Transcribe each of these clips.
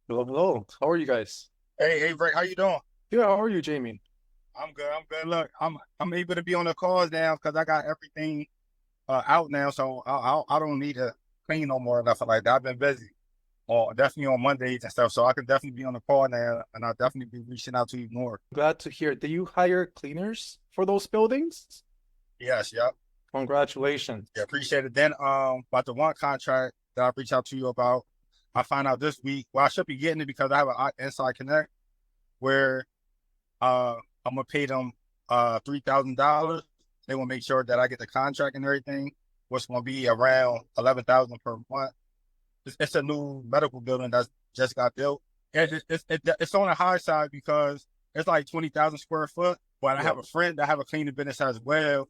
Hello, hello. How are you guys? Hey, Rick, how you doing? Yeah, how are you, Jamie? I'm good. I'm good. Look, I'm able to be on the calls now because I got everything out now, so I don't need to clean no more or nothing like that. I've been busy, or definitely on Mondays and stuff, so I can definitely be on the call now, and I'll definitely be reaching out to you more. Glad to hear. Do you hire cleaners for those buildings? Yes, yep, yeah, Congratulations. appreciate it. Then about the one contract that I reached out to you about, I found out this week. Well, I should be getting it because I have an inside connect where uh I'm gonna pay them $3,000. They will make sure that I get the contract and everything, which gonna be around 11,000 per month. It's a new medical building that just got built. It's on the high side because it's like 20,000 square foot. But I Yeah. have a friend that have a cleaning business as well,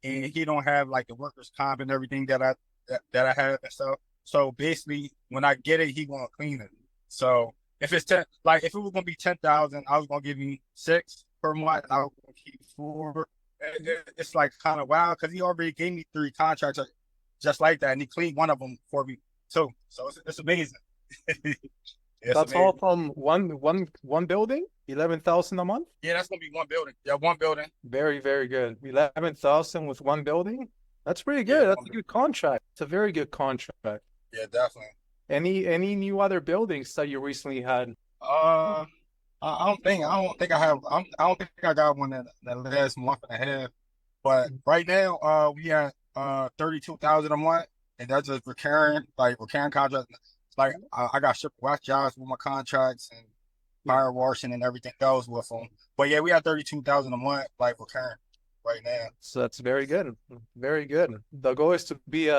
and he don't have like the workers' comp and everything that I have and stuff. So basically, when I get it, he gonna clean it. So if it's ten, like if it was gonna be 10,000, I was gonna give you six per month. I was gonna keep four. It's like kind of wild because he already gave me three contracts just like that, and he cleaned one of them for me too. So it's amazing. It's That's all amazing. from one building? 11,000 a month? Yeah, that's gonna be one building. Yeah, one building. Very, very good. 11,000 with one building? That's pretty Yeah, good. That's one a building. good contract. It's a very good contract. Yeah, definitely. Any new other buildings that you recently had? Uh, I don't think I got one that last month and a half. But right now, we at 32,000 a month, and that's just recurring contracts. Like I got ship watch jobs with my contracts and Yeah. fire washing and everything else with them. But yeah, we got 32,000 a month, like recurring right now. So that's very good. Very good. The goal is to be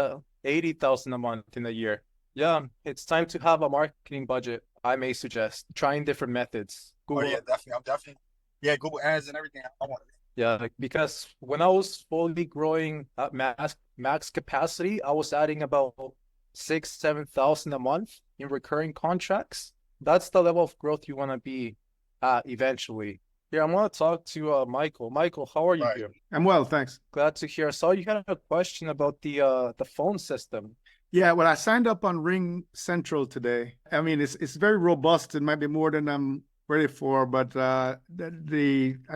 80,000 a month in a year. Yeah, it's time to have a marketing budget. I may suggest trying different methods. Oh yeah, Google, definitely. I'm definitely yeah, Google Ads and everything. I want it. yeah, like, because when I was fully growing at max capacity, I was adding about 7,000 a month in recurring contracts. That's the level of growth you want to be at eventually. Yeah, I'm gonna talk to Michael. Michael, how are you Right. here? I'm well, thanks. Glad to hear. I saw you had a question about the phone system. Yeah, well, I signed up on Ring Central today. I mean, it's very robust. It might be more than I'm ready for, but I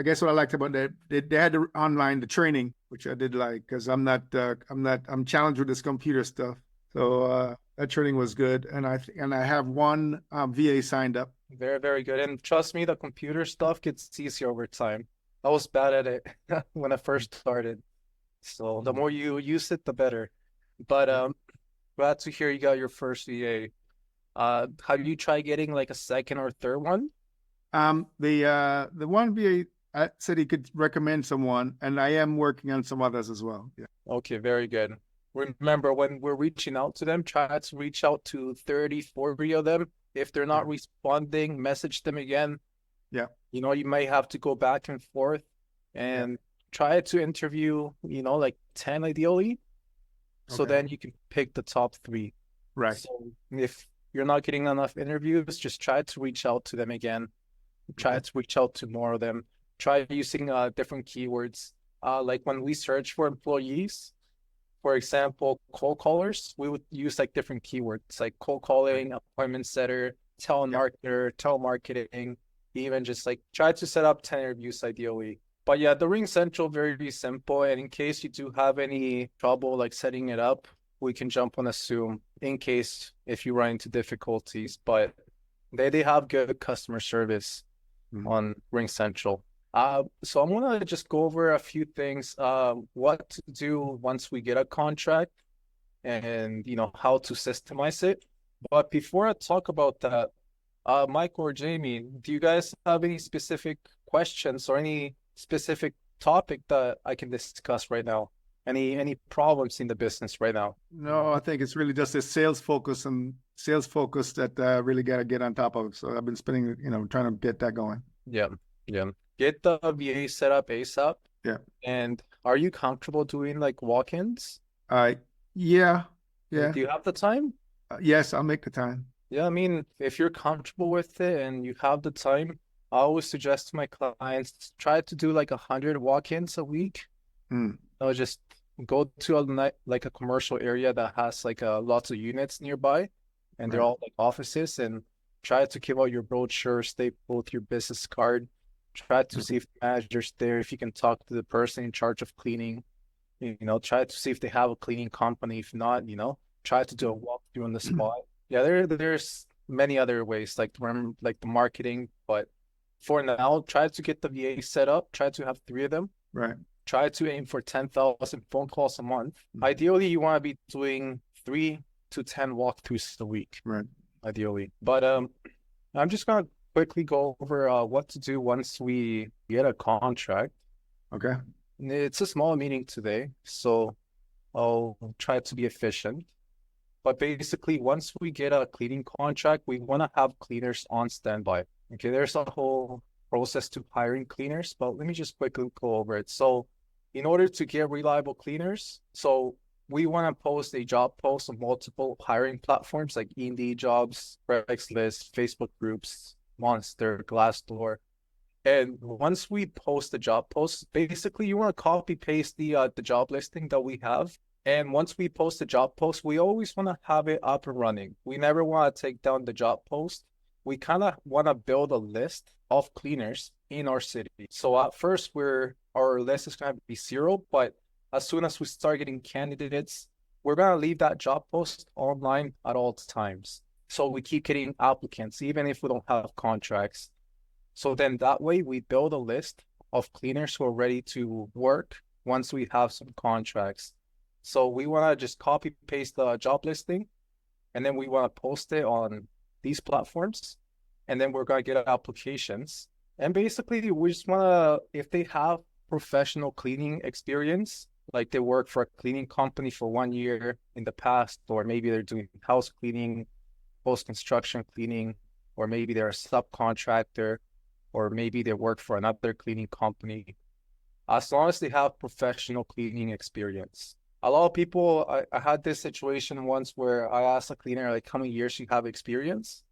guess what I liked about that they had the training, which I did like because I'm challenged with this computer stuff. So that training was good, and I have one VA signed up. Very, very good. And trust me, the computer stuff gets easier over time. I was bad at it when I first started. So the more you use it, the better. But glad to hear you got your first VA. Have you tried getting like a second or third one? The one VA said he could recommend someone, and I am working on some others as well. Yeah. Okay, very good. Remember, when we're reaching out to them, try to reach out to 30, 40 of them. If they're Yeah. not responding, message them again. Yeah. You know, you may have to go back and forth Yeah. and try to interview, like 10 ideally. So Okay. then you can pick the top three. Right. So if you're not getting enough interviews, just try to reach out to them again. Try to reach out to more of them. Try using different keywords. Like when we search for employees, for example, cold callers, we would use like different keywords like cold Right. calling, appointment setter, Yeah. telemarketer, telemarketing, even just like try to set up 10 interviews ideally. But yeah, the Ring Central, very simple. And in case you do have any trouble like setting it up, we can jump on a Zoom in case if you run into difficulties. But they have good customer service Mhm. on Ring Central. So I'm gonna just go over a few things, what to do once we get a contract and how to systemize it. But before I talk about that, Mike or Jamie, do you guys have any specific questions or any specific topic that I can discuss right now? Any problems in the business right now? No, I think it's really just a sales focus that really got to get on top of. So I've been spending, trying to get that going. Yeah, yeah. Get the VA set up ASAP. Yeah. And are you comfortable doing like walk-ins? Uh, yeah. Yeah. Do you have the time? Yes, I'll make the time. Yeah, I mean, if you're comfortable with it and you have the time, I always suggest to my clients try to do like 100 walk-ins a week. Mm, Or just go to like a commercial area that has like lots of units nearby, and they're right. all like offices, and try to give out your brochure, staple with your business card. Try to see if the manager's there, if you can talk to the person in charge of cleaning. Try to see if they have a cleaning company. If not, try to do a walkthrough on the spot. Yeah, there's many other ways, like the marketing, but for now, try to get the VA set up. Try to have 3 of them. Right. Try to aim for 10,000 phone calls a month. Ideally, you want to be doing 3 to 10 walkthroughs a week. Right. Ideally. But I'm just gonna quickly go over what to do once we get a contract. Okay. It's a small meeting today, so I'll try to be efficient. But basically, once we get a cleaning contract, we want to have cleaners on standby. Okay, there's a whole process to hiring cleaners, but let me just quickly go over it. So in order to get reliable cleaners, so we want to post a job post on multiple hiring platforms like Indeed Jobs, Craigslist, Facebook groups, Monster, Glassdoor. And once we post the job post, basically you want to copy paste the job listing that we have. And once we post the job post, we always want to have it up and running. We never want to take down the job post. We kind of want to build a list of cleaners in our city. So at first, our list is going to be 0, but as soon as we start getting candidates, we're going to leave that job post online at all times. So we keep getting applicants, even if we don't have contracts. So then that way we build a list of cleaners who are ready to work once we have some contracts. So we want to just copy paste the job listing, and then we want to post it on these platforms, and then we're going to get applications. And basically we just want to, if they have professional cleaning experience, like they work for a cleaning company for 1 year in the past, or maybe they're doing house cleaning, post-construction cleaning, or maybe they're a subcontractor, or maybe they work for another cleaning company. As long as they have professional cleaning experience. A lot of people, I had this situation once where I asked a cleaner, like, how many years you have experience?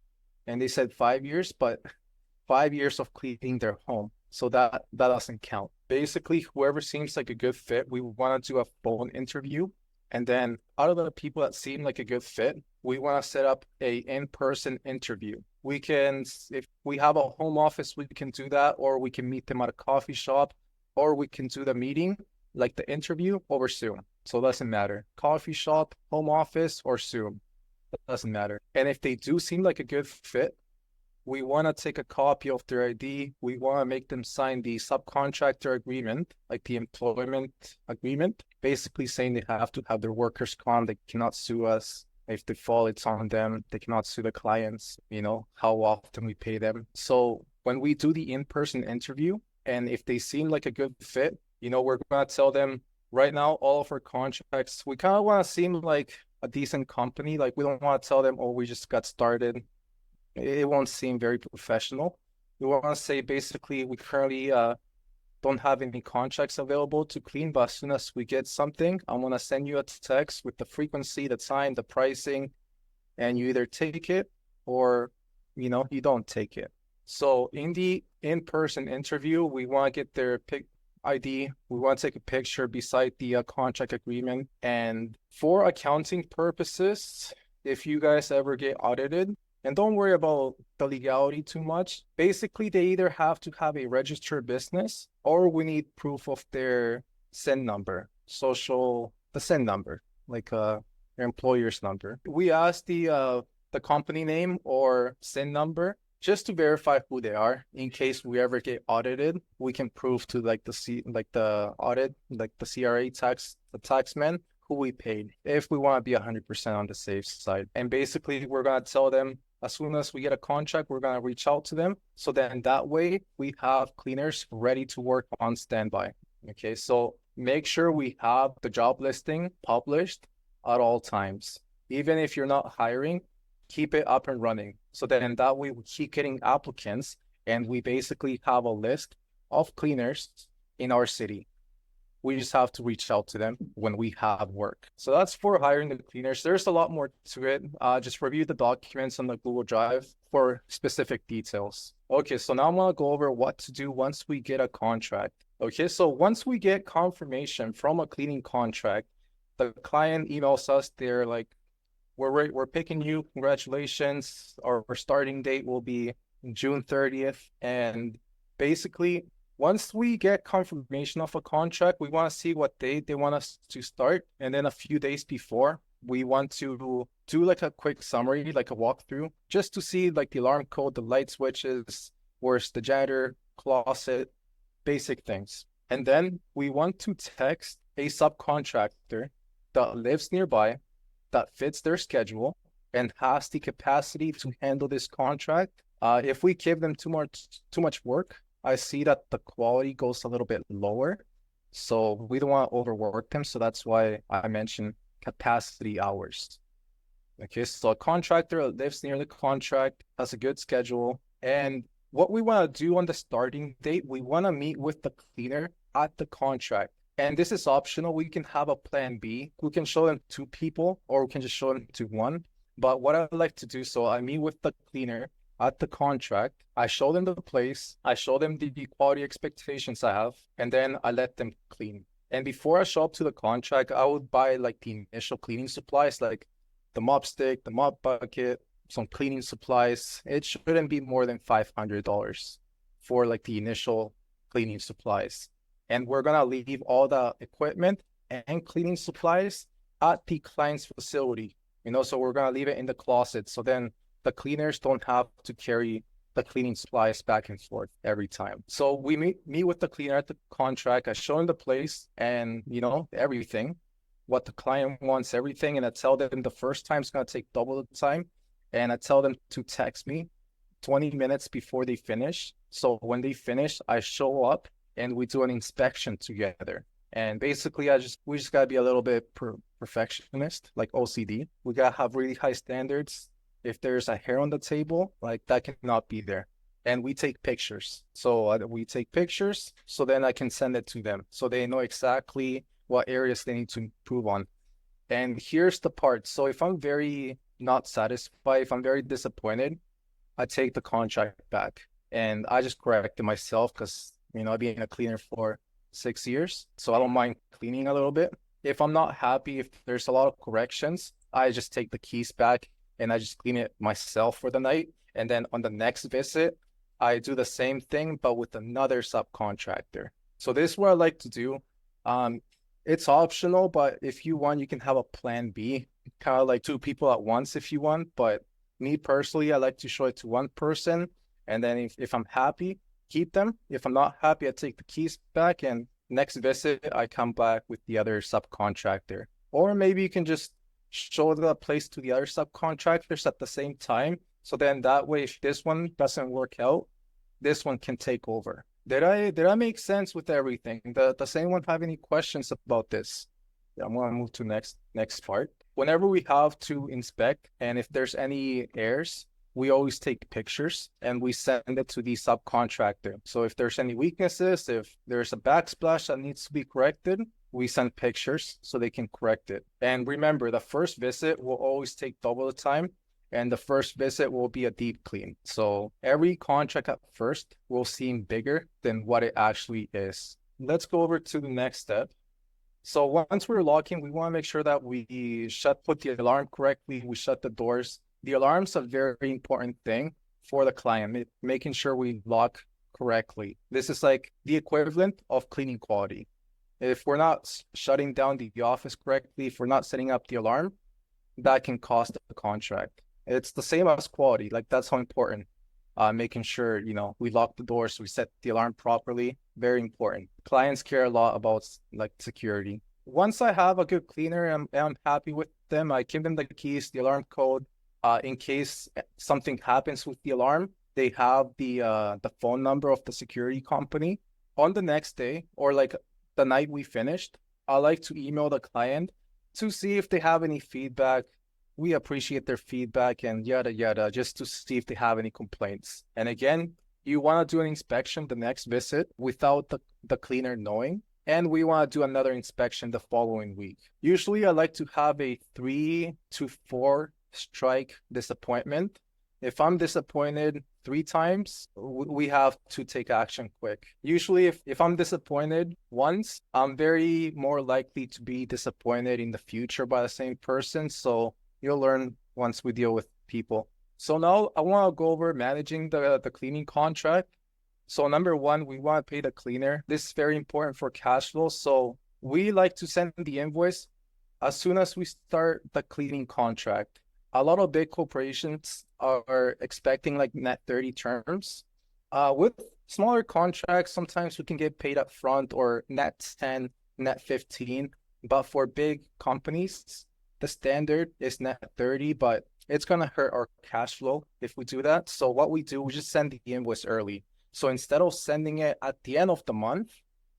And they said 5 years, but 5 years of cleaning their home. So that doesn't count. Basically, whoever seems like a good fit, we want to do a phone interview. And then out of the people that seem like a good fit, we want to set up a in-person interview. We can, if we have a home office, we can do that, or we can meet them at a coffee shop, or we can do the meeting, like the interview, over Zoom. So it doesn't matter. Coffee shop, home office, or Zoom. It doesn't matter. And if they do seem like a good fit, we want to take a copy of their ID. We want to make them sign the subcontractor agreement, like the employment agreement, basically saying they have to have their workers' comp. They cannot sue us. If they fall, it's on them. They cannot sue the clients, how often we pay them. So when we do the in-person interview, and if they seem like a good fit, we're going to tell them right now, all of our contracts, we kind of want to seem like a decent company. Like, we don't want to tell them, oh, we just got started. It won't seem very professional. We want to say, basically, we currently don't have any contracts available to clean, but as soon as we get something, I'm going to send you a text with the frequency, the time, the pricing, and you either take it or, you don't take it. So in the in-person interview, we want to get their ID. We want to take a picture beside the contract agreement. And for accounting purposes, if you guys ever get audited, and don't worry about the legality too much. Basically, they either have to have a registered business, or we need proof of their SIN number, the SIN number, like their employer's number. We ask the company name or SIN number just to verify who they are. In case we ever get audited, we can prove to the audit, like the CRA the taxman, who we paid, if we want to be 100% on the safe side. And basically, we're going to tell them, as soon as we get a contract, we're going to reach out to them. So then that way we have cleaners ready to work on standby. Okay, so make sure we have the job listing published at all times. Even if you're not hiring, keep it up and running. So then that way we keep getting applicants, and we basically have a list of cleaners in our city. We just have to reach out to them when we have work. So that's for hiring the cleaners. There's a lot more to it. Just review the documents on the Google Drive for specific details. Okay, so now I'm gonna go over what to do once we get a contract. Okay, so once we get confirmation from a cleaning contract, the client emails us their we're picking you. Congratulations. Our starting date will be June 30th. And basically, once we get confirmation of a contract, we want to see what date they want us to start. And then a few days before, we want to do like a quick summary, like a walkthrough, just to see like the alarm code, the light switches, where's the janitor, closet, basic things. And then we want to text a subcontractor that lives nearby, that fits their schedule, and has the capacity to handle this contract. If we give them too much work, I see that the quality goes a little bit lower. So we don't want to overwork them. So that's why I mentioned capacity hours. Okay, so a contractor lives near the contract, has a good schedule. And what we want to do on the starting date, we want to meet with the cleaner at the contract. And this is optional. We can have a plan B. We can show them 2 people, or we can just show them to 1. But what I like to do, so I meet with the cleaner at the contract. I show them the place. I show them the quality expectations I have, and then I let them clean. And before I show up to the contract, I would buy like the initial cleaning supplies, like the mop stick, the mop bucket, some cleaning supplies. It shouldn't be more than $500 for like the initial cleaning supplies. And we're gonna leave all the equipment and cleaning supplies at the client's facility. So we're gonna leave it in the closet. So then the cleaners don't have to carry the cleaning supplies back and forth every time. So we meet with the cleaner at the contract. I show him the place and everything, what the client wants, everything. And I tell them the first time is gonna take double the time. And I tell them to text me 20 minutes before they finish. So when they finish, I show up and we do an inspection together. And basically, we just gotta be a little bit perfectionist, like OCD. We gotta have really high standards. If there's a hair on the table, like that cannot be there. And we take pictures. So we take pictures, so then I can send it to them, so they know exactly what areas they need to improve on. And here's the part. So if I'm very not satisfied, if I'm very disappointed, I take the contract back and I just correct it myself because I've been a cleaner for 6 years, so I don't mind cleaning a little bit. If I'm not happy, if there's a lot of corrections, I just take the keys back and I just clean it myself for the night. And then on the next visit, I do the same thing, but with another subcontractor. So this is what I like to do. It's optional, but if you want, you can have a plan B, kind of like 2 people at once if you want. But me personally, I like to show it to 1 person. And then if I'm happy, keep them. If I'm not happy, I take the keys back, and next visit, I come back with the other subcontractor. Or maybe you can just show the place to the other subcontractors at the same time. So then that way, if this one doesn't work out, this one can take over. Did I make sense with everything? Does anyone have any questions about this? Yeah, I'm gonna move to next part. Whenever we have to inspect, and if there's any errors, we always take pictures and we send it to the subcontractor. So if there's any weaknesses, if there's a backsplash that needs to be corrected, we send pictures so they can correct it. And remember, the first visit will always take double the time, and the first visit will be a deep clean. So every contract at first will seem bigger than what it actually is. Let's go over to the next step. So once we're locking, we want to make sure that we put the alarm correctly, we shut the doors. The alarm's a very important thing for the client, making sure we lock correctly. This is like the equivalent of cleaning quality. If we're not shutting down the office correctly, if we're not setting up the alarm, that can cost the contract. It's the same as quality. Like, that's how important. Making sure, we lock the doors, we set the alarm properly. Very important. Clients care a lot about like security. Once I have a good cleaner and I'm happy with them, I give them the keys, the alarm code. In case something happens with the alarm, they have the phone number of the security company. On the next day, or like the night we finished, I like to email the client to see if they have any feedback. We appreciate their feedback and yada yada, just to see if they have any complaints. And again, you want to do an inspection the next visit without the cleaner knowing. And we want to do another inspection the following week. Usually I like to have a 3 to 4 strike disappointment. If I'm disappointed 3 times, we have to take action quick. Usually if I'm disappointed once, I'm very more likely to be disappointed in the future by the same person. So You'll learn once we deal with people. So now I want to go over managing the cleaning contract. So number one, we want to pay the cleaner. This is very important for cash flow. So we like to send the invoice as soon as we start the cleaning contract. A lot of big corporations are expecting like net 30 terms. With smaller contracts, sometimes we can get paid up front or net 10, net 15. But for big companies, the standard is net 30, but it's going to hurt our cash flow if we do that. So what we do, we just send the invoice early. So instead of sending it at the end of the month,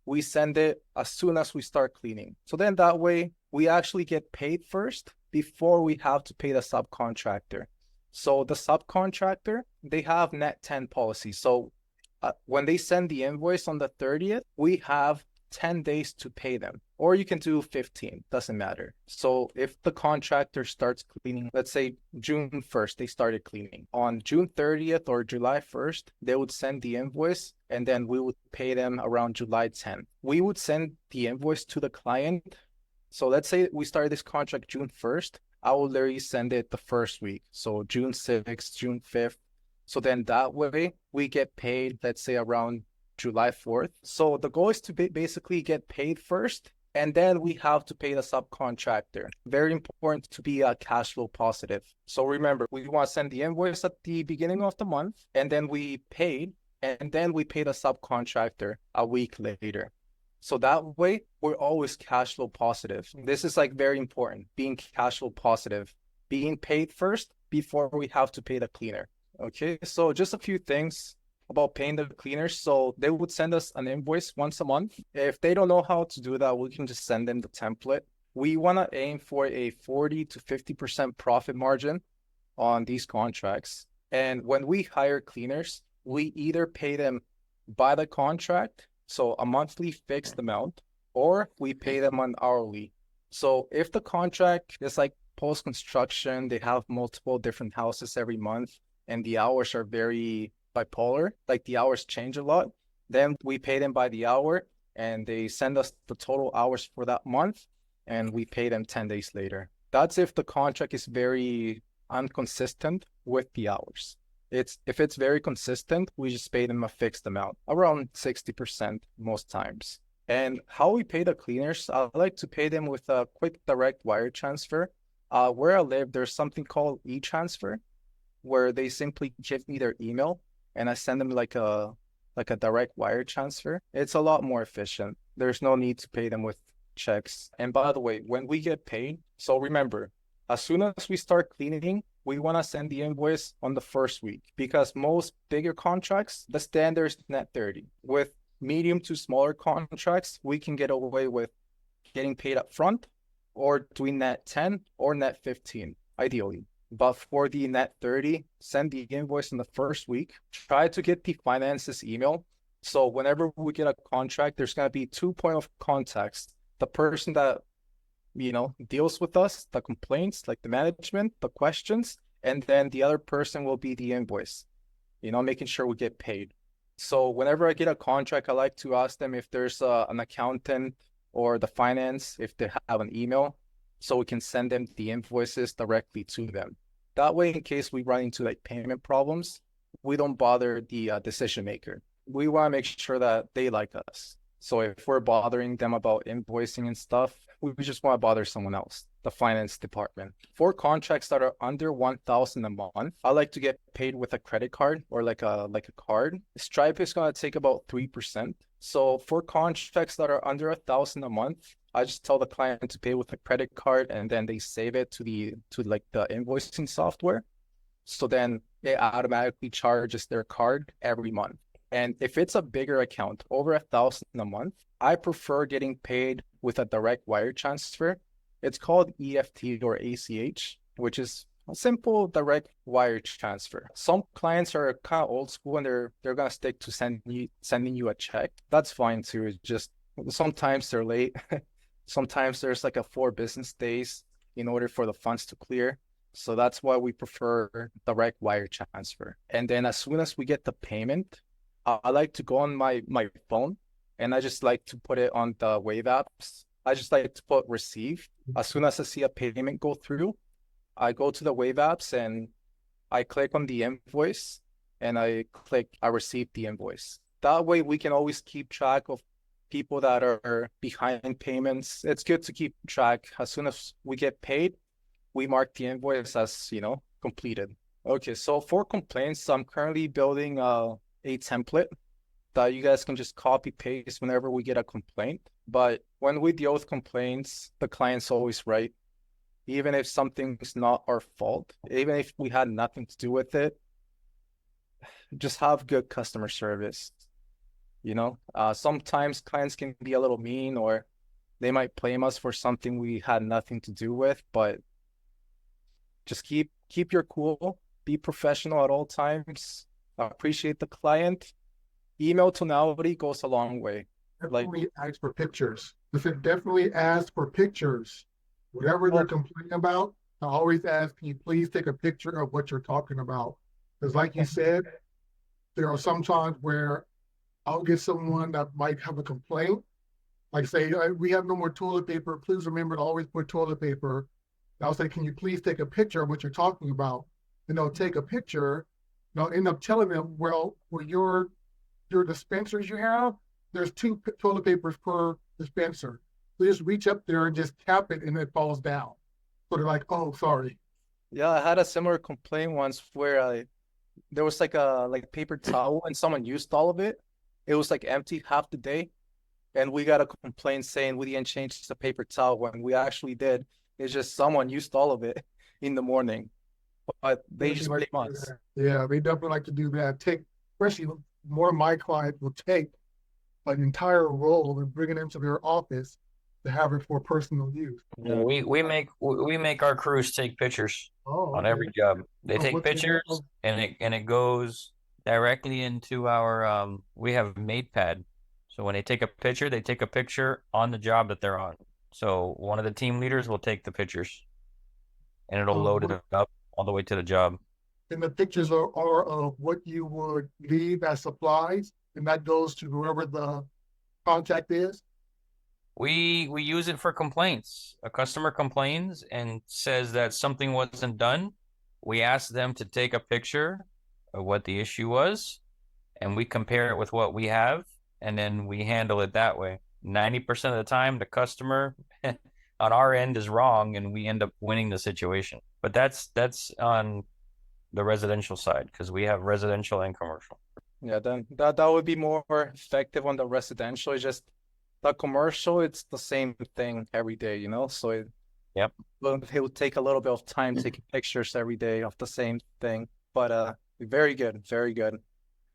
we send it as soon as we start cleaning. So then that way we actually get paid first before we have to pay the subcontractor. So the subcontractor, they have net 10 policy. So when they send the invoice on the 30th, we have 10 days to pay them, or you can do 15, doesn't matter. So if the contractor starts cleaning, let's say June 1st, they started cleaning. On June 30th or July 1st, they would send the invoice and then we would pay them around July 10th. We would send the invoice to the client. So let's say we started this contract June 1st, I will literally send it the first week. So June 6th, June 5th. So then that way we get paid, let's say around July 4th. So the goal is to basically get paid first, and then we have to pay the subcontractor. Very important to be cash flow positive. So remember, we want to send the invoice at the beginning of the month, and then we paid, and then we pay the subcontractor a week later. So that way, we're always cash flow positive. This is like very important, being cash flow positive, being paid first before we have to pay the cleaner. Okay, so just a few things about paying the cleaners. So they would send us an invoice once a month. If they don't know how to do that, we can just send them the template. We want to aim for a 40 to 50% profit margin on these contracts. And when we hire cleaners, we either pay them by the contract, so a monthly fixed amount, or we pay them on hourly. So if the contract is like post-construction, they have multiple different houses every month, and the hours are very bipolar, like the hours change a lot, then we pay them by the hour and they send us the total hours for that month and we pay them 10 days later. That's if the contract is very inconsistent with the hours. If it's very consistent, we just pay them a fixed amount, around 60% most times. And how we pay the cleaners, I like to pay them with a quick direct wire transfer. Where I live, there's something called e-transfer, where they simply give me their email and I send them like a direct wire transfer. It's a lot more efficient. There's no need to pay them with checks. And by the way, when we get paid, so remember, as soon as we start cleaning, we want to send the invoice on the first week, because most bigger contracts, the standard is net 30. With medium to smaller contracts, we can get away with getting paid up front or doing net 10 or net 15, ideally. But for the net 30, send the invoice in the first week. Try to get the finances email. So whenever we get a contract, there's going to be 2 point of contacts. The person that, deals with us, the complaints, like the management, the questions, and then the other person will be the invoice, making sure we get paid. So whenever I get a contract, I like to ask them if there's an accountant or the finance, if they have an email, so we can send them the invoices directly to them. That way, in case we run into like payment problems, we don't bother the decision maker. We want to make sure that they like us. So if we're bothering them about invoicing and stuff, we just want to bother someone else, the finance department. For contracts that are under 1,000 a month, I like to get paid with a credit card or like a card. Stripe is going to take about 3%. So for contracts that are under 1,000 a month, I just tell the client to pay with a credit card, and then they save it to the invoicing software. So then it automatically charges their card every month. And if it's a bigger account, over 1,000 a month, I prefer getting paid with a direct wire transfer. It's called EFT or ACH, which is a simple direct wire transfer. Some clients are kind of old school and they're gonna stick to sending you a check. That's fine too. It's just sometimes they're late. Sometimes there's like 4 business days in order for the funds to clear. So that's why we prefer direct wire transfer. And then as soon as we get the payment, I like to go on my phone and I just like to put it on the Wave apps. I just like to put receive. As soon as I see a payment go through, I go to the Wave apps and I click on the invoice and I click I receive the invoice. That way we can always keep track of people that are behind payments. It's good to keep track. As soon as we get paid, we mark the invoice as, completed. Okay, so for complaints, I'm currently building a template that you guys can just copy paste whenever we get a complaint. But when we deal with complaints, the client's always right. Even if something's not our fault, even if we had nothing to do with it, just have good customer service. Sometimes clients can be a little mean, or they might blame us for something we had nothing to do with, but just keep your cool, be professional at all times, appreciate the client. Email tonality goes a long way. Definitely ask for pictures. If it definitely asks for pictures, whatever they're complaining about, I always ask, can you please take a picture of what you're talking about? Because like you said, there are some times where I'll get someone that might have a complaint, like say, we have no more toilet paper. Please remember to always put toilet paper. And I'll say, can you please take a picture of what you're talking about? And they'll take a picture. And I'll end up telling them, well, for your dispensers you have, there's 2 toilet papers per dispenser. So just reach up there and just tap it and it falls down. So they're like, oh, sorry. Yeah, I had a similar complaint once where there was like a paper towel and someone used all of it. It was like empty half the day. And we got a complaint saying we didn't change the paper towel when we actually did. It's just someone used all of it in the morning. But they just blame us. Yeah, they definitely like to do that. Especially more of my clients will take an entire roll and bring it into their office to have it for personal use. Yeah, we make our crews take pictures on every job. They take pictures and it goes directly into our we have MatePad. So when they take a picture, they take a picture on the job that they're on. So one of the team leaders will take the pictures and it'll load it up all the way to the job. And the pictures are of what you would leave as supplies, and that goes to whoever the contact is. We use it for complaints. A customer complains and says that something wasn't done. We ask them to take a picture of what the issue was, and we compare it with what we have, and then we handle it that way. 90% of the time, the customer on our end is wrong, and we end up winning the situation. But that's on the residential side, because we have residential and commercial. Yeah, then that would be more effective on the residential. It's just the commercial, it's the same thing every day, so it will take a little bit of time taking pictures every day of the same thing. But very good, very good.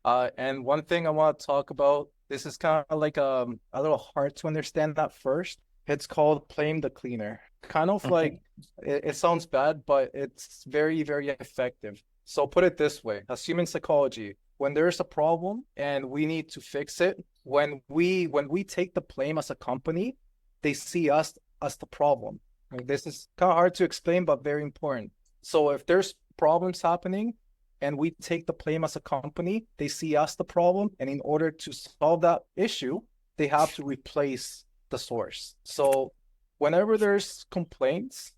And one thing I want to talk about, this is kind of like a little hard to understand at first. It's called blame the cleaner. Kind of like it sounds bad, but it's very, very effective. So put it this way, as human psychology, when there's a problem and we need to fix it, when we take the blame as a company, they see us as the problem. This is kind of hard to explain, but very important. So if there's problems happening and we take the blame as a company, they see us the problem. And in order to solve that issue, they have to replace the source. So whenever there's complaints,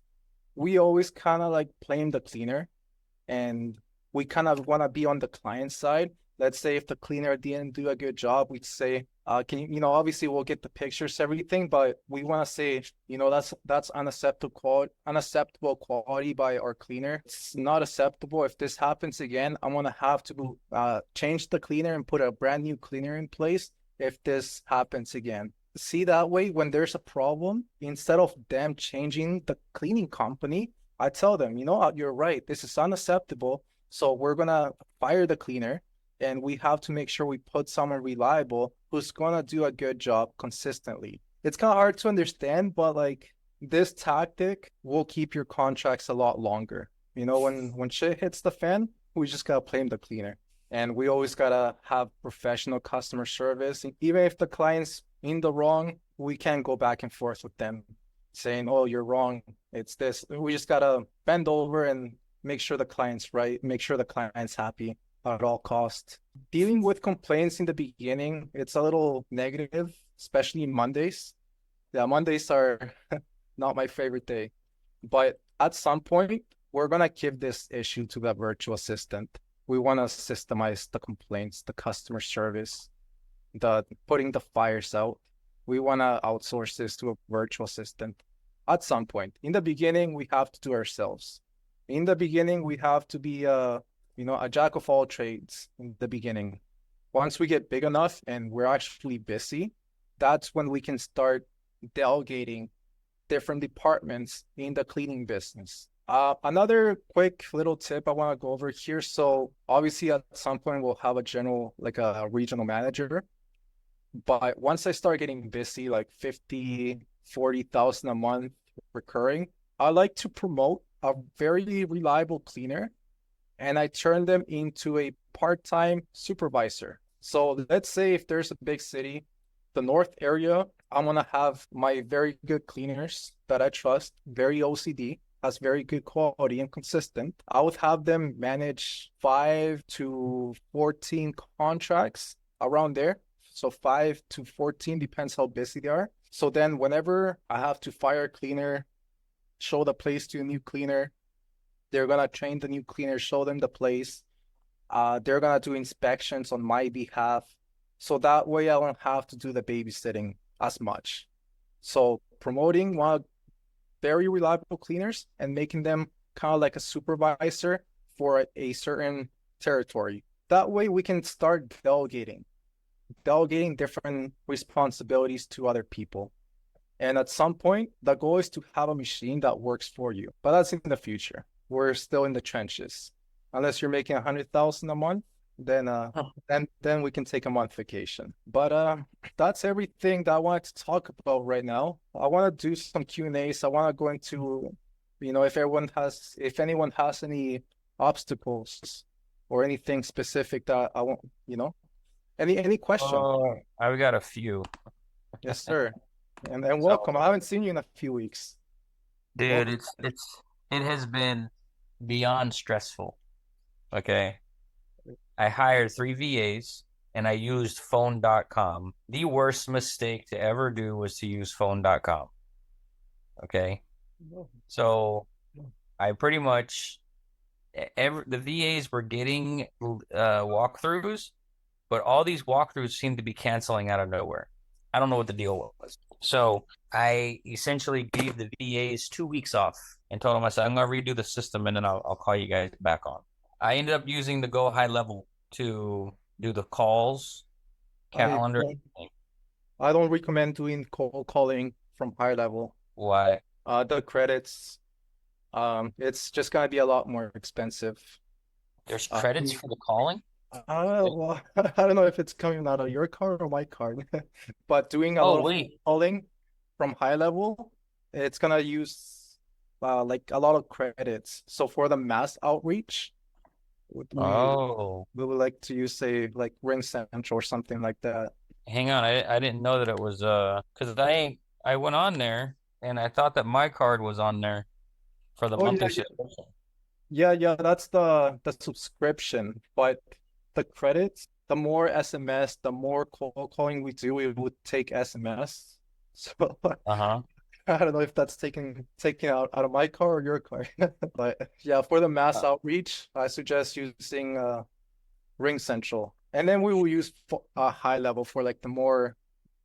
we always kind of like blame the cleaner, and we kind of want to be on the client side. Let's say if the cleaner didn't do a good job, we'd say, can you, obviously we'll get the pictures, everything, but we want to say, that's unacceptable quality by our cleaner. It's not acceptable. If this happens again, I'm going to have to change the cleaner and put a brand new cleaner in place if this happens again. See, that way, when there's a problem, instead of them changing the cleaning company, I tell them, you're right, this is unacceptable. So we're going to fire the cleaner, and we have to make sure we put someone reliable who's going to do a good job consistently. It's kind of hard to understand, but like this tactic will keep your contracts a lot longer. When shit hits the fan, we just got to blame the cleaner. And we always got to have professional customer service. And even if the client's in the wrong, we can't go back and forth with them saying, oh, you're wrong, it's this. We just got to bend over and make sure the client's right, make sure the client's happy at all costs. Dealing with complaints in the beginning, it's a little negative, especially Mondays. Yeah, Mondays are not my favorite day. But at some point, we're gonna give this issue to the virtual assistant. We want to systemize the complaints, the customer service, the putting the fires out. We want to outsource this to a virtual assistant at some point. In the beginning, we have to do ourselves. In the beginning, we have to be a jack of all trades in the beginning. Once we get big enough and we're actually busy, that's when we can start delegating different departments in the cleaning business. Another quick little tip I want to go over here. So obviously at some point we'll have a general, like a regional manager. But once I start getting busy, like 50, 40,000 a month recurring, I like to promote a very reliable cleaner and I turn them into a part-time supervisor. So let's say if there's a big city, the north area, I'm gonna have my very good cleaners that I trust, very OCD, has very good quality and consistent. I would have them manage 5 to 14 contracts around there. So 5 to 14 depends how busy they are. So then whenever I have to fire a cleaner, show the place to a new cleaner, they're gonna train the new cleaner, show them the place. They're gonna do inspections on my behalf. So that way I don't have to do the babysitting as much. So promoting one of very reliable cleaners and making them kind of like a supervisor for a certain territory. That way we can start delegating different responsibilities to other people. And at some point, the goal is to have a machine that works for you. But that's in the future. We're still in the trenches. Unless you're making 100,000 a month, then we can take a month vacation. But that's everything that I wanted to talk about right now. I want to do some Q&As. I want to go into, if anyone has any obstacles or anything specific that I want, any question? I've got a few. Yes, sir. And welcome. I haven't seen you in a few weeks. Dude, it has been beyond stressful. Okay. I hired 3 VAs and I used phone.com. The worst mistake to ever do was to use phone.com. Okay. So I pretty much the VAs were getting walkthroughs, but all these walkthroughs seemed to be canceling out of nowhere. I don't know what the deal was. So I essentially gave the VAs 2 weeks off and told them, I said, I'm going to redo the system and then I'll call you guys back on. I ended up using the Go High Level to do the calls, calendar. I don't recommend doing calling from High Level. Why? The credits, it's just gonna be a lot more expensive. There's credits for the calling? Well, I don't know if it's coming out of your card or my card, but doing a lot of calling from High Level, it's gonna use like a lot of credits. So for the mass outreach, we would like to use like Ring Central or something like that. Hang on, I didn't know that it was because I went on there and I thought that my card was on there for the monthly subscription. Yeah, that's the subscription, but the credits, the more SMS, the more calling we do, it would take SMS. So I don't know if that's taken out of my car or your car. But yeah, for the mass outreach, I suggest using Ring Central. And then we will use High Level for like the more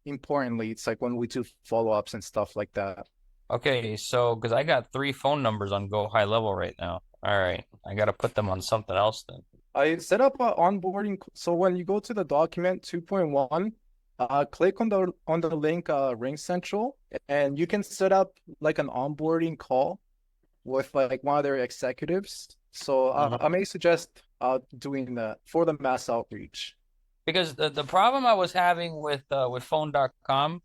important leads, like when we do follow-ups and stuff like that. Okay, so because I got 3 phone numbers on Go High Level right now. All right, I got to put them on something else then. I set up an onboarding. So when you go to the document 2.1, click on the link Ring Central, and you can set up like an onboarding call with like one of their executives. So I may suggest doing that for the mass outreach. Because the problem I was having with phone.com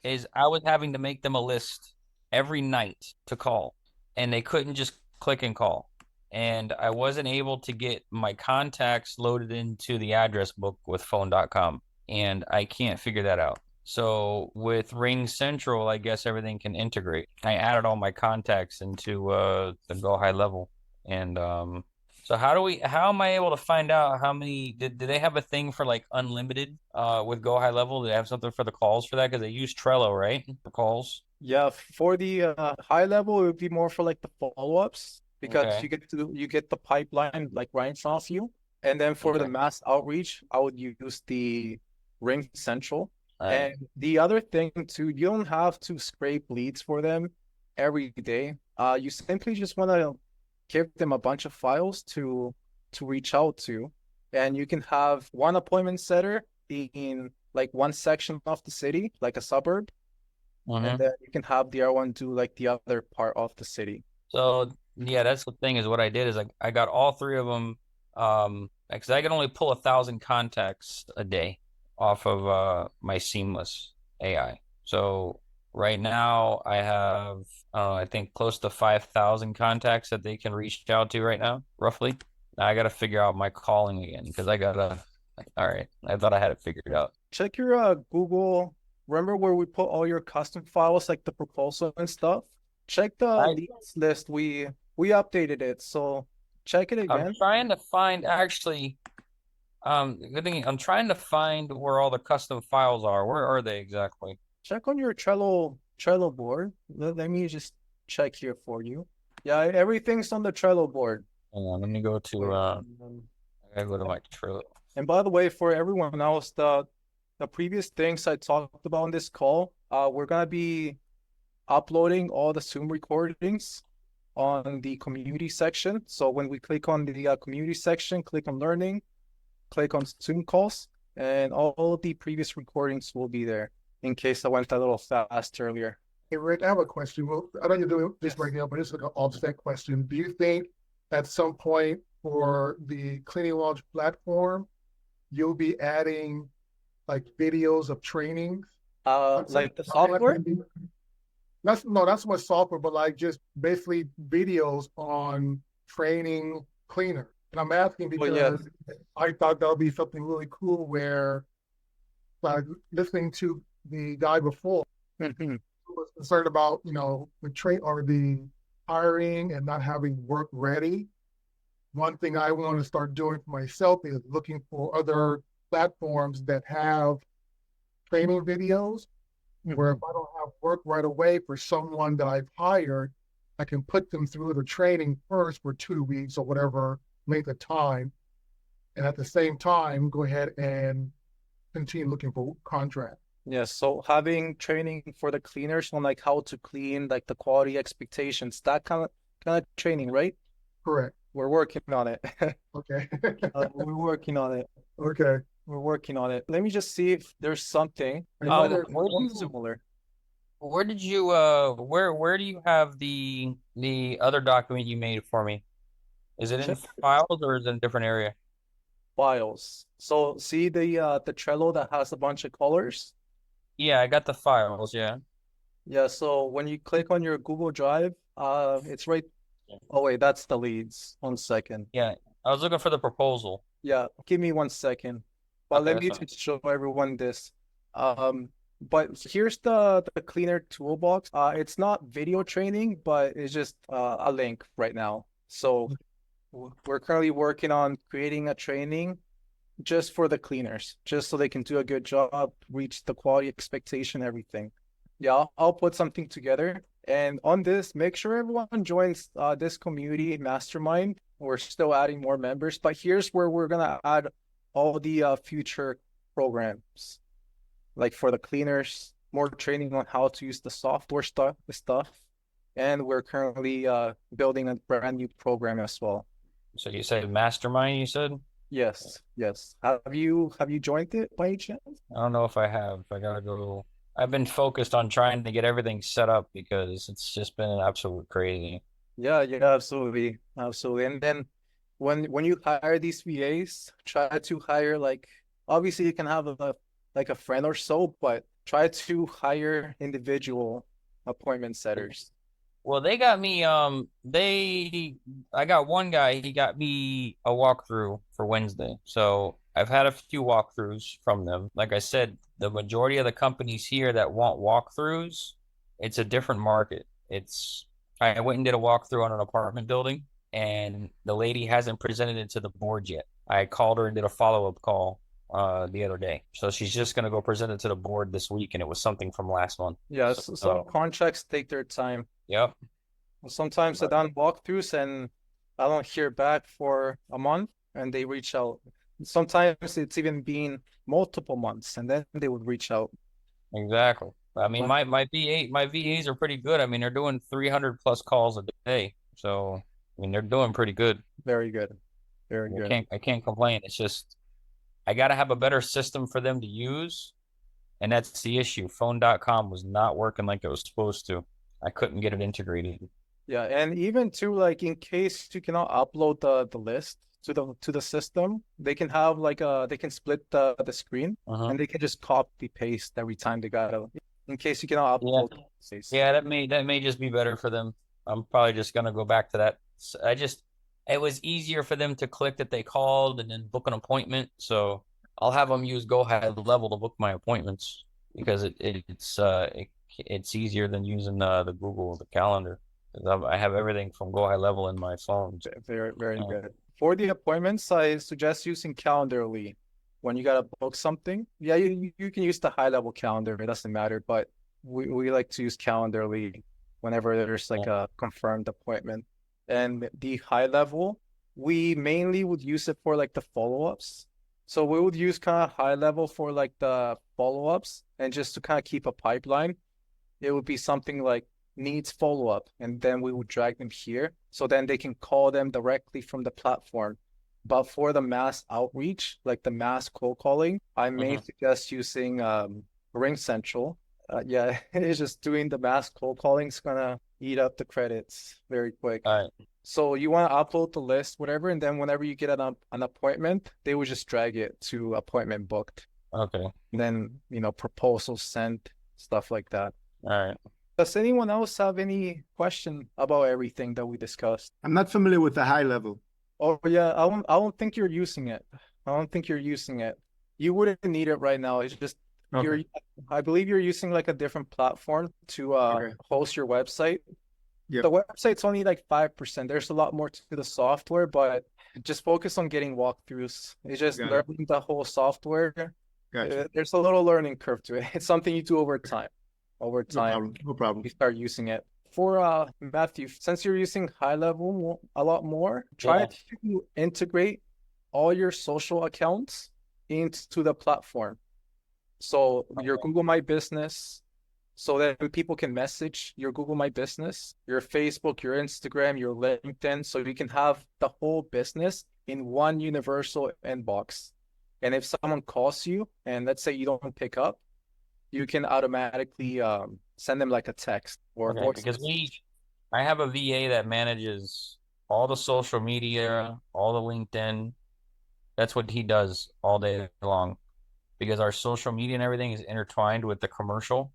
is I was having to make them a list every night to call, and they couldn't just click and call. And I wasn't able to get my contacts loaded into the address book with phone.com, and I can't figure that out. So with Ring Central, I guess everything can integrate. I added all my contacts into the Go High Level, and so how am I able to find out how many? Did they have a thing for like unlimited with Go High Level? Did they have something for the calls for that? Because they use Trello, right, for calls? Yeah, for the High Level, it would be more for like the follow-ups. because Okay. you get the pipeline like right in front of you. And then for the Okay. mass outreach, I would use the Ring Central. All right. And the other thing too, you don't have to scrape leads for them every day. You simply just want to give them a bunch of files to reach out to, and you can have one appointment setter in like one section of the city, like a suburb, and Mm-hmm. then you can have the other one do like the other part of the city. So yeah, that's the thing is what I did is I got all three of them because I can only pull 1,000 contacts a day off of my seamless AI. So right now I have I think close to 5,000 contacts that they can reach out to right now, roughly. Now I got to figure out my calling again because I gotta. All right, I thought I had it figured out. Check your Google. Remember where we put all your custom files, like the proposal and stuff? Check the I leads list. We updated it, so check it I'm again. trying to find actually. Good thing I'm trying to find where all the custom files are. Where are they exactly? Check on your Trello board. Let me just check here for you. Yeah, everything's on the Trello board. Hang on, let me go to I gotta go to my Trello. And by the way, for everyone else, the previous things I talked about on this call, we're gonna be uploading all the Zoom recordings on the community section. So when we click on the community section, click on learning, click on Zoom calls, and all of the previous recordings will be there in case I went a little fast earlier. Hey, Rick, I have a question. Well, I know you're doing this right now, but it's like an offset question. Do you think at some point for the Cleaning Launch platform, you'll be adding like videos of trainings? Like the software? That's no, not so much software, but like just basically videos on training cleaner. And I'm asking Well, yeah. because I thought that would be something really cool where like listening to the guy before Mhm. who was concerned about, the train or the hiring and not having work ready. One thing I want to start doing for myself is looking for other platforms that have training videos where if I don't have work right away for someone that I've hired, I can put them through the training first for 2 weeks or whatever length of time. And at the same time, go ahead and continue looking for contract. Yes, so having training for the cleaners on like how to clean, like the quality expectations, that kind of training, right? Correct. We're working on it. Okay. We're working on it. Okay. We're working on it. Let me just see if there's something. It Um, might have where do been you similar. where did you where do you have the other document you made for me? Is it in Check files or is it in a different area? files. So see the Trello that has a bunch of colors? Yeah, I got the files, yeah. Yeah, so when you click on your Google Drive, it's right. Oh wait, that's the leads. 1 second. Yeah. I was looking for the proposal. Yeah, give me 1 second. But Okay, let that's me fine. just show everyone this. But here's the cleaner toolbox. It's not video training, but it's just a link right now. So we're currently working on creating a training just for the cleaners, just so they can do a good job, reach the quality expectation, everything. Yeah, I'll put something together. And on this, make sure everyone joins this community mastermind. We're still adding more members, but here's where we're gonna add all the future programs, like for the cleaners, more training on how to use the software stuff. And we're currently building a brand new program as well. So you said mastermind, you said? Yes, yes. Have you joined it by any chance? I don't know if I have. I gotta go. I've been focused on trying to get everything set up because it's just been an absolute crazy. Yeah, yeah, absolutely, absolutely. And then when you hire these VAs, try to hire like obviously you can have a friend or so, but try to hire individual appointment setters. Well, they got me, I got one guy, he got me a walkthrough for Wednesday. So I've had a few walkthroughs from them. Like I said, the majority of the companies here that want walkthroughs, it's a different market. I went and did a walkthrough on an apartment building, and the lady hasn't presented it to the board yet. I called her and did a follow-up call the other day. So she's just gonna go present it to the board this week, and it was something from last month. Yes, some So, contracts take their time. yep. Sometimes I done walkthroughs and I don't hear back for a month and they reach out. Sometimes it's even been multiple months and then they would reach out. Exactly. I mean, But my VAs are pretty good. I mean, they're doing 300 plus calls a day. So, I mean, they're doing pretty good. very good. Very good. I can't complain. It's just I got to have a better system for them to use, and that's the issue. Phone.com was not working like it was supposed to. I couldn't get it integrated. Yeah, and even too, like in case you cannot upload the list to the system, they can have like they can split the screen Uh-huh. and they can just copy paste every time they gotta in case you cannot Yeah. upload. Yeah, that may just be better for them. I'm probably just gonna go back to that. It was easier for them to click that they called and then book an appointment. So I'll have them use Go High Level to book my appointments because it's easier than using the Google the calendar. 'Cause I have everything from Go High Level in my phone. Very, very Uh, good. For the appointments, I suggest using Calendarly when you gotta book something. Yeah, you can use the high level calendar, it doesn't matter, but we like to use Calendarly whenever there's like a confirmed appointment. And the high level, we mainly would use it for like the follow-ups. So we would use kind of high level for like the follow-ups and just to kind of keep a pipeline. It would be something like needs follow-up, and then we would drag them here. So then they can call them directly from the platform. But for the mass outreach, like the mass cold calling, I may suggest using Ring Central. Yeah, it's just doing the mass cold calling is gonna eat up the credits very quick. all right. So you want to upload the list, whatever, and then whenever you get an appointment, they would just drag it to appointment booked. Okay. And then, proposals sent, stuff like that. All right. Does anyone else have any question about everything that we discussed? I'm not familiar with the high level. Oh yeah, I don't think you're using it. I don't think you're using it. You wouldn't need it right now. It's just Okay. I believe you're using like a different platform to Okay. host your website. Yep. The website's only like 5%. There's a lot more to the software, but just focus on getting walkthroughs. It's just Got it. learning the whole software. Gotcha. There's a little learning curve to it. It's something you do over time. Over No time, problem. No problem. you start using it. For Matthew, since you're using high level a lot more, try to integrate all your social accounts into the platform. So your Google My Business, so that people can message your Google My Business, your Facebook, your Instagram, your LinkedIn, so you can have the whole business in one universal inbox. And if someone calls you and let's say you don't pick up, you can automatically send them like a text or Okay, voice because message. I have a VA that manages all the social media, all the LinkedIn. That's what he does all day long because our social media and everything is intertwined with the commercial.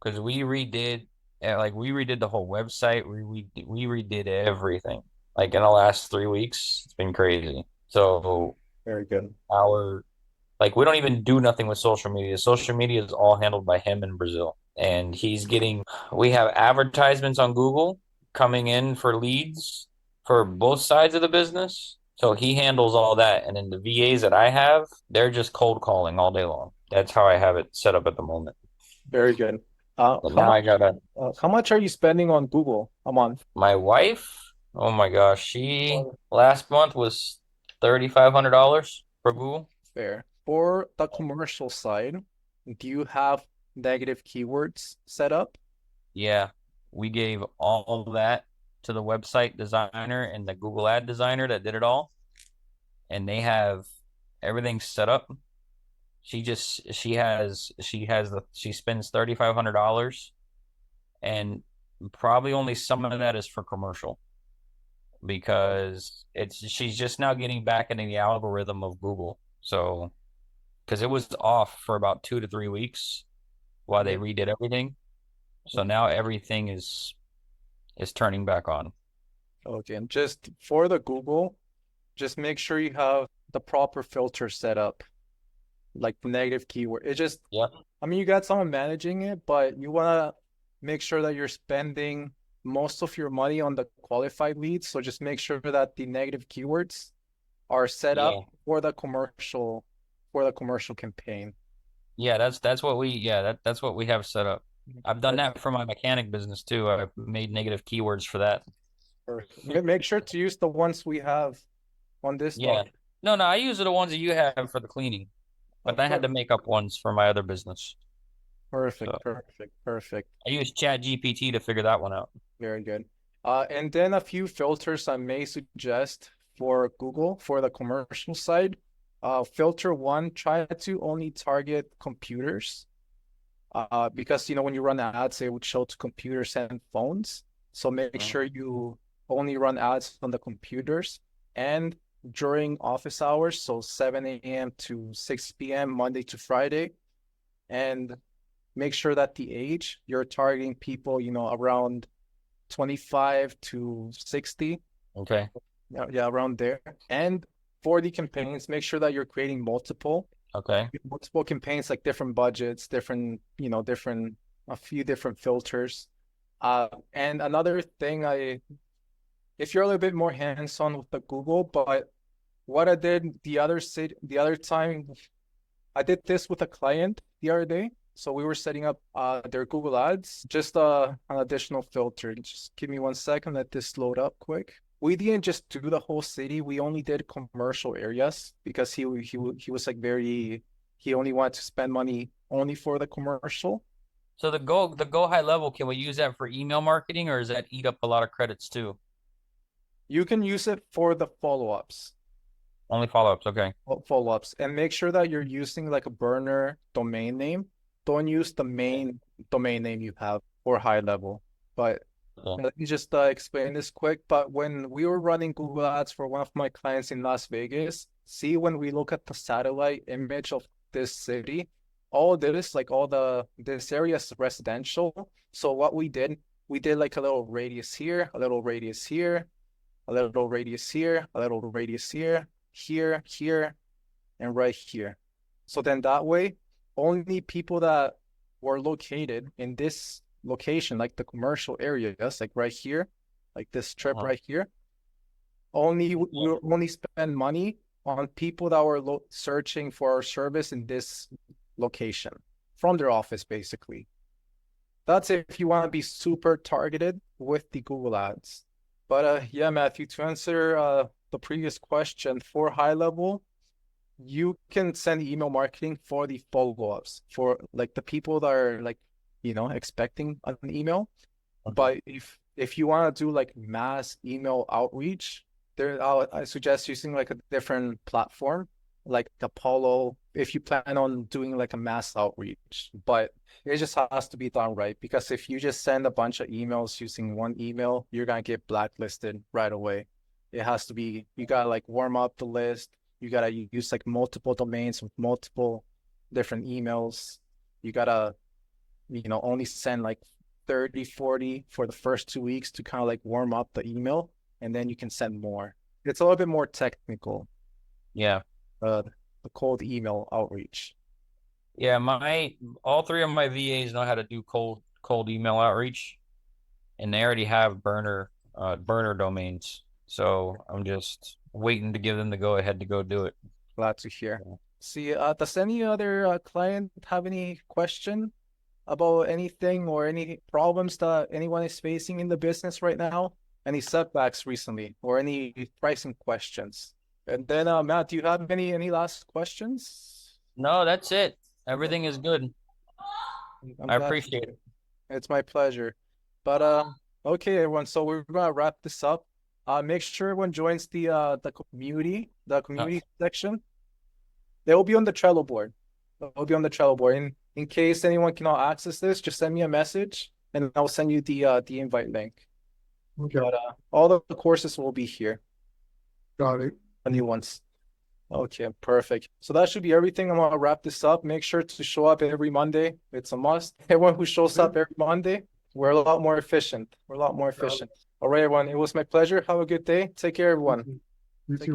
Because we redid the whole website. We redid everything. Like in the last 3 weeks, it's been crazy. So Very good. we don't even do nothing with social media. Social media is all handled by him in Brazil. And we have advertisements on Google coming in for leads for both sides of the business. So he handles all that. And then the VAs that I have, they're just cold calling all day long. That's how I have it set up at the moment. Very good. But now I gotta, How much are you spending on Google a month? my wife, oh my gosh, she last month was $3,500 for Google. Fair. For the commercial side, do you have negative keywords set up? Yeah, we gave all of that to the website designer and the Google ad designer that did it all. And they have everything set up. She spends $3,500 and probably only some of that is for commercial because she's just now getting back into the algorithm of Google. So, because it was off for about 2 to 3 weeks while they redid everything. So now everything is turning back on. Okay, and just for the Google, just make sure you have the proper filter set up, like the negative keyword. I mean, you got someone managing it, but you want to make sure that you're spending most of your money on the qualified leads. So just make sure that the negative keywords are set up for the commercial campaign. Yeah, that's what we have set up. I've done that for my mechanic business too. I've made negative keywords for that. Make sure to use the ones we have on this Yeah. doc. No, I use the ones that you have for the cleaning, but I had to make up ones for my other business. Perfect, So perfect. I use Chat GPT to figure that one out. Very good. And then a few filters I may suggest for Google for the commercial side. Filter one, try to only target computers. Because when you run ads, it would show to computers and phones. So make sure you only run ads on the computers and during office hours, so 7 a.m. to 6 p.m. Monday to Friday. And make sure that the age you're targeting people, around 25 to 60. Okay. Yeah, around there. And for the campaigns, make sure that you're creating multiple campaigns, like different budgets, different, a few different filters. And another thing, if you're a little bit more hands-on with the Google, but what I did the other time, I did this with a client the other day. So we were setting up their Google Ads, just an additional filter. Just give me 1 second, let this load up quick. We didn't just do the whole city. We only did commercial areas because he was like he only wanted to spend money only for the commercial. So the go high level, can we use that for email marketing, or does that eat up a lot of credits too? You can use it for the follow-ups. Only follow-ups, okay. Follow-ups, and make sure that you're using like a burner domain name. Don't use the main domain name you have for high level. But let me just explain this quick. But when we were running Google Ads for one of my clients in Las Vegas, see when we look at the satellite image of this city, this area is residential. So what we did like a little radius here, a little radius here, a little radius here, a little radius here, here, and right here. So then that way, only people that were located in this location, like the commercial areas, like right here, like this strip right here, we only spend money on people that were searching for our service in this location from their office, basically. That's if you want to be super targeted with the Google Ads. But yeah, Matthew, to answer the previous question, for high level, you can send email marketing for the follow-ups for like the people that are like, expecting an email. But if you want to do like mass email outreach, I suggest using like a different platform, like Apollo, if you plan on doing like a mass outreach. But it just has to be done right, because if you just send a bunch of emails using one email, you're gonna get blacklisted right away. It has to be, you gotta like warm up the list. You gotta use like multiple domains with multiple different emails. You gotta, only send like 30, 40 for the first 2 weeks to kind of like warm up the email, and then you can send more. It's a little bit more technical. Yeah. The cold email outreach. Yeah, all three of my VAs know how to do cold email outreach, and they already have burner domains. So I'm just waiting to give them the go ahead to go do it. Glad to hear. See, does any other client have any question about anything or any problems that anyone is facing in the business right now? Any setbacks recently or any pricing questions? And then, Matt, do you have any last questions? No, that's it. Everything is good. I appreciate it. It's my pleasure. But okay, everyone. So we're gonna wrap this up. Make sure everyone joins the community section. They will be on the Trello board. They'll be on the Trello board. In case anyone cannot access this, just send me a message and I'll send you the invite link. Okay. But all the courses will be here. Got it. The new ones. Okay, perfect. So that should be everything. I'm gonna wrap this up. Make sure to show up every Monday. It's a must. Everyone who shows up every Monday, we're a lot more efficient. All right, everyone. It was my pleasure. Have a good day. Take care, everyone. You too.